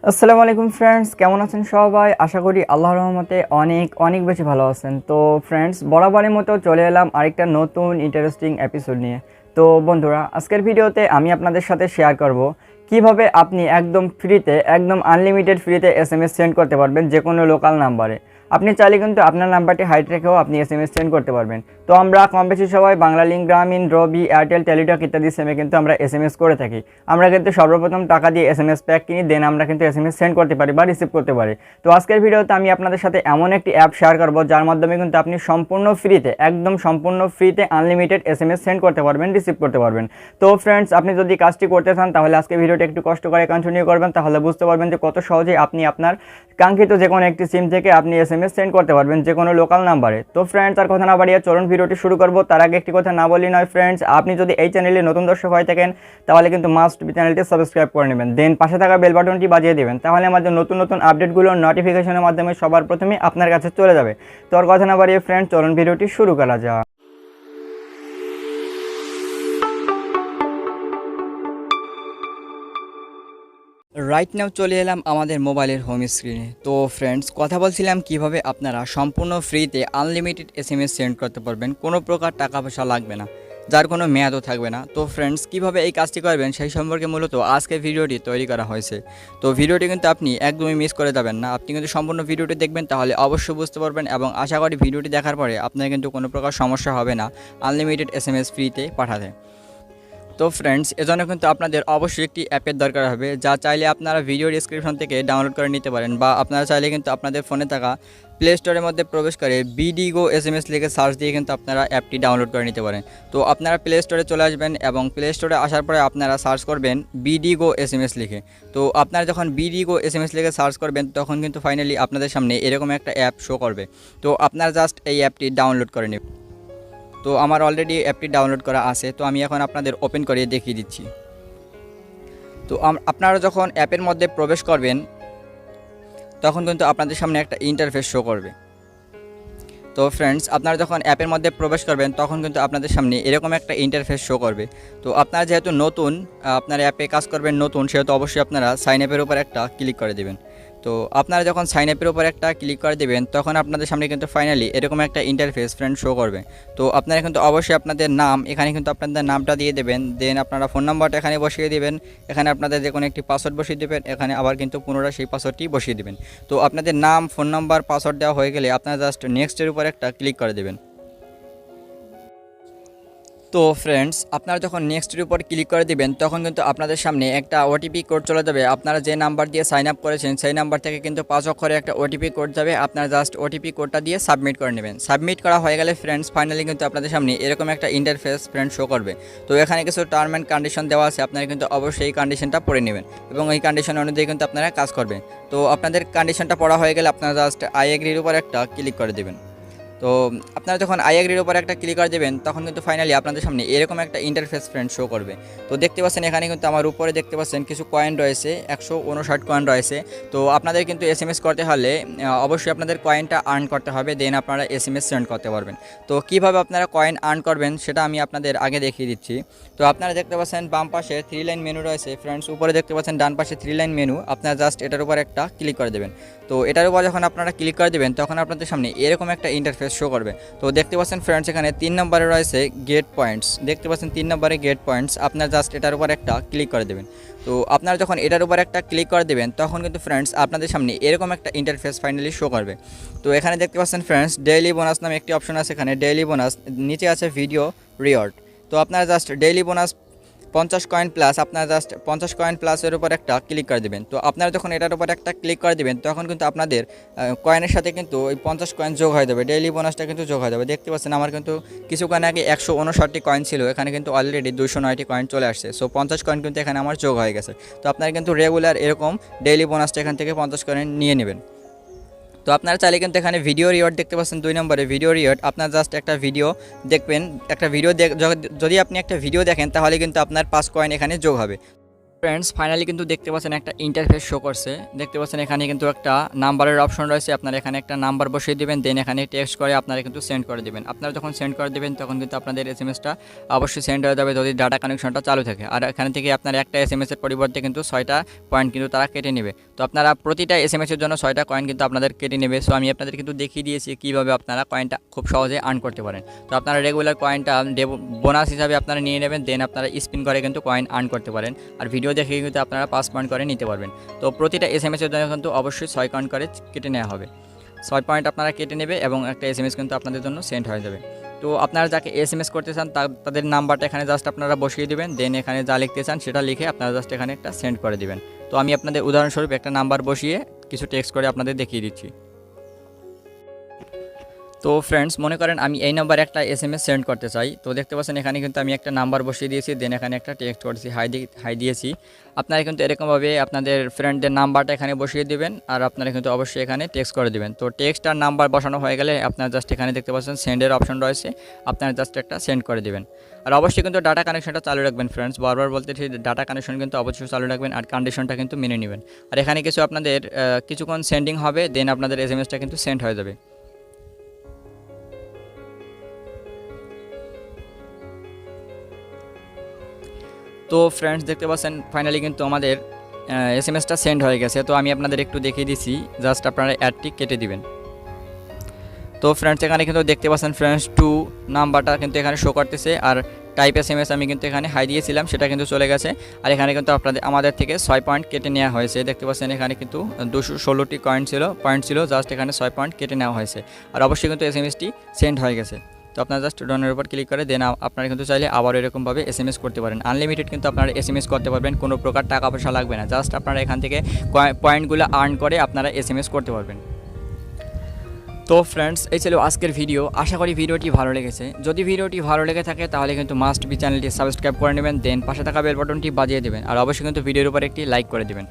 আসসালামু আলাইকুম ফ্রেন্ডস, কেমন আছেন সবাই? আশা করি আল্লাহর রহমতে অনেক অনেক বেশি ভালো আছেন। তো ফ্রেন্ডস, বরাবরের মতো চলে এলাম আরেকটা নতুন ইন্টারেস্টিং এপিসোড নিয়ে। তো বন্ধুরা, আজকের ভিডিওতে আমি আপনাদের সাথে শেয়ার করব কিভাবে আপনি একদম ফ্রিতে, একদম আনলিমিটেড ফ্রিতে SMS সেন্ড করতে পারবেন যে কোনো লোকাল নাম্বারে। আপনি চাইলে কিন্তু আপনার নাম্বারটি হাইড রেখেও আপনি SMS সেন্ড করতে পারবেন। তো আমরা কম বেশি সবাই বাংলালিংক, গ্রামীণ, রবি, এয়ারটেল, টেলিটক ইত্যাদি সিমে কিন্তু আমরা SMS করে থাকি। আমরা কিন্তু সর্বপ্রথম টাকা দিয়ে SMS প্যাক কিনি, দেন আমরা কিন্তু SMS সেন্ড করতে পারি বা রিসিভ করতে পারি। তো আজকের ভিডিওতে আমি আপনাদের সাথে এমন একটি অ্যাপ শেয়ার করব যার মাধ্যমে কিন্তু আপনি সম্পূর্ণ ফ্রিতে, একদম সম্পূর্ণ ফ্রিতে আনলিমিটেড SMS সেন্ড করতে পারবেন, রিসিভ করতে পারবেন। তো ফ্রেন্ডস, আপনি যদি কাজটি করতে চান তাহলে আজকে ভিডিওটা একটু কষ্ট করে কন্টিনিউ করবেন, তাহলে বুঝতে পারবেন যে কত সহজে আপনি আপনার কাঙ্ক্ষিত যে কোনো একটি সিম থেকে আপনি SMS সেন্ড করতে পারবেন যে কোনো লোকাল নাম্বারে। তো ফ্রেন্ডস, আর কথা না বাড়িয়ে চলুন ভিডিওটি শুরু করব। তার আগে একটি কথা না বলি নয় ফ্রেন্ডস, আপনি যদি এই চ্যানেলে নতুন দর্শক হয়ে থাকেন তাহলে কিন্তু মাস্ট বি চ্যানেলটি সাবস্ক্রাইব করে নেবেন, দেন পাশে থাকা বেল বাটনটি বাজিয়ে দেবেন, তাহলে আমাদের নতুন নতুন আপডেটগুলো নোটিফিকেশনের মাধ্যমে সবার প্রথমে আপনার কাছে চলে যাবে। তো আর কথা না বাড়িয়ে ফ্রেন্ডস, চলুন ভিডিওটি শুরু করা যাক। রাইট নাও চলে এলাম আমাদের মোবাইলের হোম স্ক্রিনে। তো ফ্রেন্ডস, কথা বলছিলাম কিভাবে আপনারা সম্পূর্ণ ফ্রিতে আনলিমিটেড SMS সেন্ড করতে পারবেন, কোনো প্রকার টাকা পয়সা লাগবে না, যার কোনো মেয়াদও থাকবে না। তো ফ্রেন্ডস, কিভাবে এই কাজটি করবেন সেই সম্পর্কে মূলত আজকের ভিডিওটি তৈরি করা হয়েছে। তো ভিডিওটি কিন্তু আপনি একদমই মিস করে যাবেন না, আপনি কিন্তু সম্পূর্ণ ভিডিওটি দেখবেন, তাহলে অবশ্যই বুঝতে পারবেন এবং আশা করি ভিডিওটি দেখার পরে আপনার কিন্তু কোনো প্রকার সমস্যা হবে না আনলিমিটেড SMS ফ্রিতে পাঠাতে। তো ফ্রেন্ডস, এজন্য কিন্তু আপনাদের অবশ্যই একটি অ্যাপের দরকার হবে, যা চাইলে আপনারা ভিডিও ডিসক্রিপশন থেকে ডাউনলোড করে নিতে পারেন, বা আপনারা চাইলে কিন্তু আপনাদের ফোনে থাকা প্লে স্টোরের মধ্যে প্রবেশ করে বিডিগো SMS লিখে সার্চ দিয়ে কিন্তু আপনারা অ্যাপটি ডাউনলোড করে নিতে পারেন। তো আপনারা প্লে স্টোরে চলে আসবেন এবং প্লে স্টোরে আসার পরে আপনারা সার্চ করবেন বিডিগো SMS লিখে। তো আপনারা যখন বিডিগো SMS লিখে সার্চ করবেন তখন কিন্তু ফাইনালি আপনাদের সামনে এরকম একটা অ্যাপ শো করবে। তো আপনারা জাস্ট এই অ্যাপটি ডাউনলোড করে নেবেন। তো আমার অলরেডি অ্যাপটি ডাউনলোড করা আছে, তো আমি এখন আপনাদের ওপেন করে দেখিয়ে দিচ্ছি। তো আপনারা যখন অ্যাপের মধ্যে প্রবেশ করবেন তখন কিন্তু আপনাদের সামনে একটা ইন্টারফেস শো করবে। তো ফ্রেন্ডস, আপনারা যখন অ্যাপের মধ্যে প্রবেশ করবেন তখন কিন্তু আপনাদের সামনে এরকম একটা ইন্টারফেস শো করবে। তো আপনারা যেহেতু নতুন, আপনার অ্যাপে কাজ করবেন নতুন, সেহেতু অবশ্যই আপনারা সাইন আপের উপর একটা ক্লিক করে দেবেন। তো আপনারা যখন সাইন আপের উপর একটা ক্লিক করে দেবেন তখন আপনাদের সামনে কিন্তু ফাইনালি এরকম একটা ইন্টারফেস ফ্রেন্ড শো করবে। তো আপনারা কিন্তু অবশ্যই আপনাদের নাম, এখানে কিন্তু আপনাদের নামটা দিয়ে দেবেন, দেন আপনারা ফোন নাম্বারটা এখানে বসিয়ে দেবেন, এখানে আপনাদের যে কোনো একটি পাসওয়ার্ড বসিয়ে দেবেন, এখানে আবার কিন্তু পুনরায় সেই পাসওয়ার্ডটি বসিয়ে দেবেন। তো আপনাদের নাম, ফোন নাম্বার, পাসওয়ার্ড দেওয়া হয়ে গেলে আপনারা জাস্ট নেক্সটের উপর একটা ক্লিক করে দেবেন। তো ফ্রেন্ডস, আপনারা যখন নেক্সটের উপর ক্লিক করে দিবেন তখন কিন্তু আপনাদের সামনে একটা ওটিপি কোড চলে যাবে। আপনারা যে নাম্বার দিয়ে সাইন আপ করেছেন সেই নাম্বার থেকে কিন্তু 5 অক্ষরে একটা ওটিপি কোড যাবে, আপনারা জাস্ট ওটিপি কোডটা দিয়ে সাবমিট করে নেবেন। সাবমিট করা হয়ে গেলে ফ্রেন্ডস ফাইনালি কিন্তু আপনাদের সামনে এরকম একটা ইন্টারফেস ফ্রেন্ড শো করবে। তো এখানে কিছু টার্ম অ্যান্ড কন্ডিশন দেওয়া আছে, আপনারা কিন্তু অবশ্যই এই কন্ডিশনটা পড়ে নেবেন এবং এই কন্ডিশন অনুযায়ী কিন্তু আপনারা কাজ করবেন। তো আপনাদের কন্ডিশনটা পড়া হয়ে গেলে আপনারা জাস্ট আই এগ্রির উপর একটা ক্লিক করে দেবেন। তো আপনারা যখন আই এগ্রির উপর একটা ক্লিক করে দেবেন তখন কিন্তু ফাইনালি আপনাদের সামনে এরকম একটা ইন্টারফেস ফ্রেন্ড শো করবে। তো দেখতে পাচ্ছেন এখানে কিন্তু আমার উপরে দেখতে পাচ্ছেন কিছু কয়েন রয়েছে, 159 কয়েন রয়েছে। তো আপনাদের কিন্তু SMS করতে হলে অবশ্যই আপনাদের কয়েনটা আর্ন করতে হবে, দেন আপনারা SMS সেন্ড করতে পারবেন। তো কিভাবে আপনারা কয়েন আর্ন করবেন সেটা আমি আপনাদের আগে দেখিয়ে দিচ্ছি। তো আপনারা দেখতে পাচ্ছেন বাম পাশে 3 লাইন মেনু রয়েছে ফ্রেন্ডস, উপরে দেখতে পাচ্ছেন ডান পাশে 3 লাইন মেনু, আপনারা জাস্ট এটার উপর একটা ক্লিক করে দেবেন। তো এটার উপর যখন আপনারা ক্লিক করে দেবেন তখন আপনাদের সামনে এরকম একটা ইন্টারফেস শো করবে। তো দেখতে পাচ্ছেন ফ্রেন্ডস এখানে 3 নম্বরে রয়েছে গেট পয়েন্টস, দেখতে পাচ্ছেন 3 নম্বরে গেট পয়েন্টস, আপনারা জাস্ট এটার উপর একটা ক্লিক করে দেবেন। তো আপনারা যখন এটার উপর একটা ক্লিক করে দেবেন তখন কিন্তু ফ্রেন্ডস আপনাদের সামনে এরকম একটা ইন্টারফেস ফাইনালি শো করবে। তো এখানে দেখতে পাচ্ছেন ফ্রেন্ডস ডেইলি বোনাস নামে একটি অপশন আছে, এখানে ডেইলি বোনাস, নিচে আছে ভিডিও রিওয়ার্ড। তো আপনারা just daily bonus 50 coin plus, আপনারা জাস্ট 50 কয়েন প্লাসের উপর একটা ক্লিক করে দেবেন। তো আপনারা যখন এটার উপর একটা ক্লিক করে দেবেন তখন কিন্তু আপনাদের কয়েনের সাথে কিন্তু ওই 50 কয়েন যোগ হয়ে যাবে, ডেইলি বোনাসটা কিন্তু যোগ হয়ে যাবে। দেখতে পাচ্ছেন আমার কিন্তু কিছুক্ষণ আগে 159টি কয়েন ছিল, এখানে কিন্তু অলরেডি 209টি কয়েন চলে আসছে। সো 50 কয়েন কিন্তু এখানে আমার যোগ হয়ে গেছে। তো আপনারা কিন্তু রেগুলার এরকম ডেইলি বোনাসটা এখান থেকে 50 কয়েন নিয়ে নেবেন। তো আপনারা চাইলে কিন্তু এখানে ভিডিও রিওয়ার্ড দেখতে পাচ্ছেন 2 নম্বরে ভিডিও রিওয়ার্ড, আপনার জাস্ট একটা ভিডিও দেখবেন, একটা ভিডিও যদি আপনি একটা ভিডিও দেখেন তাহলে কিন্তু আপনার 5 কয়েন এখানে যোগ হবে। ফ্রেন্ডস ফাইনালি কিন্তু দেখতে পাচ্ছেন একটা ইন্টারফেস শো করছে। দেখতে পাচ্ছেন এখানে কিন্তু একটা নাম্বারের অপশন রয়েছে। আপনারা এখানে একটা নাম্বার বসিয়ে দিবেন, দেন এখানে টেক্সট করে আপনারা কিন্তু সেন্ড করে দিবেন। আপনারা যখন সেন্ড করে দিবেন তখন কিন্তু আপনাদের এসএমএসটা অবশ্যই সেন্ড হয়ে যাবে যদি ডাটা কানেকশনটা চালু থাকে। আর এখান থেকে আপনার একটা এসএমএসের পরিবর্তে কিন্তু 6টা পয়েন্ট কিন্তু তারা কেটে নেবে। তো আপনারা প্রতিটা এসএমএসের জন্য 6টা কয়েন কিন্তু আপনাদের কেটে নেবে। সো আমি আপনাদের কিন্তু দেখিয়ে দিয়েছি কীভাবে আপনারা কয়েনটা খুব সহজে আর্ন করতে পারেন। তো আপনারা রেগুলার কয়েনটা বোনাস হিসাবে আপনারা নিয়ে নেবেন, দেন আপনারা স্পিন করে কিন্তু কয়েন আর্ন করতে পারেন। আর ভিডিও দেখে কিন্তু আপনারা 5 পয়েন্ট করে নিতে পারবেন। তো প্রতিটা এসএমএসের জন্য কিন্তু অবশ্যই 6 পয়েন্ট করে কেটে নেওয়া হবে। 6 পয়েন্ট আপনারা কেটে নেবে এবং একটা এসএমএস কিন্তু আপনাদের জন্য সেন্ড হয়ে যাবে। তো আপনারা যাকে এসএমএস করতে চান তাদের নাম্বারটা এখানে জাস্ট আপনারা বসিয়ে দিবেন, দেন এখানে যা লিখতে চান সেটা লিখে আপনারা জাস্ট এখানে একটা সেন্ড করে দিবেন। তো আমি আপনাদের উদাহরণস্বরূপ একটা নাম্বার বসিয়ে কিছু টেক্সট করে আপনাদের দেখিয়ে দিচ্ছি। তো ফ্রেন্ডস মনে করেন আমি এই নাম্বারে একটা এসএমএস সেন্ড করতে চাই। তো দেখতে পাচ্ছেন এখানে কিন্তু আমি একটা নাম্বার বসিয়ে দিয়েছি, দেন এখানে একটা টেক্সট করছি, হাই দিয়েছি। আপনারা কিন্তু এরকমভাবে আপনাদের ফ্রেন্ডদের নাম্বারটা এখানে বসিয়ে দিবেন, আর আপনারা কিন্তু অবশ্যই এখানে টেক্সট করে দিবেন। তো টেক্সট আর নাম্বার বসানো হয়ে গেলে আপনারা জাস্ট এখানে দেখতে পাচ্ছেন সেন্ডের অপশন রয়েছে, আপনারা জাস্ট একটা সেন্ড করে দিবেন। আর অবশ্যই কিন্তু ডাটা কানেকশনটা চালু রাখবেন ফ্রেন্ডস, বারবার বলতেছি ডাটা কানেকশন কিন্তু অবশ্যই চালু রাখবেন আর কন্ডিশনটা কিন্তু মেনে নেবেন। আর এখানে কিছু আপনাদের কিছুক্ষণ সেন্ডিং হবে, দেন আপনাদের এসএমএসটা কিন্তু সেন্ড হয়ে যাবে। তো ফ্রেন্ডস দেখতে পাচ্ছেন ফাইনালি কিন্তু আমাদের এসএমএসটা সেন্ড হয়ে গেছে। তো আমি আপনাদের একটু দেখিয়ে দিচ্ছি, জাস্ট আপনারা অ্যাডটি কেটে দিবেন। তো ফ্রেন্ডস এখানে কিন্তু দেখতে পাচ্ছেন ফ্রেন্ডস 2 নাম্বারটা কিন্তু এখানে শো করতেছে, আর টাইপ এসএমএস আমি কিন্তু এখানে হাই দিয়েছিলাম সেটা কিন্তু চলে গেছে। আর এখানে কিন্তু আমাদের থেকে 6 পয়েন্ট কেটে নেওয়া হয়েছে। দেখতে পাচ্ছেন এখানে কিন্তু 216টি পয়েন্ট ছিল, জাস্ট এখানে 6 পয়েন্ট কেটে নেওয়া হয়েছে। আর অবশ্যই কিন্তু এসএমএসটি সেন্ড হয়ে গেছে। তো আপনারা জাস্ট ডনের উপর ক্লিক করে দেন আপনারা কিন্তু চাইলে আবার এরকমভাবে এসএমএস করতে পারেন। আনলিমিটেড কিন্তু আপনারা এসএমএস করতে পারবেন, কোনো প্রকার টাকা পয়সা লাগবে না। জাস্ট আপনারা এখান থেকে পয়েন্টগুলো আর্ন করে আপনারা এসএমএস করতে পারবেন। তো ফ্রেন্ডস এই ছিল আজকের ভিডিও। আশা করি ভিডিওটি ভালো লেগেছে। যদি ভিডিওটি ভালো লেগে থাকে তাহলে কিন্তু মাস্ট বি চ্যানেলটি সাবস্ক্রাইব করে নেবেন, দেন পাশে থাকা বেল বাটনটি বাজিয়ে দেবেন, আর অবশ্যই কিন্তু ভিডিওর উপর একটি লাইক করে দেবেন।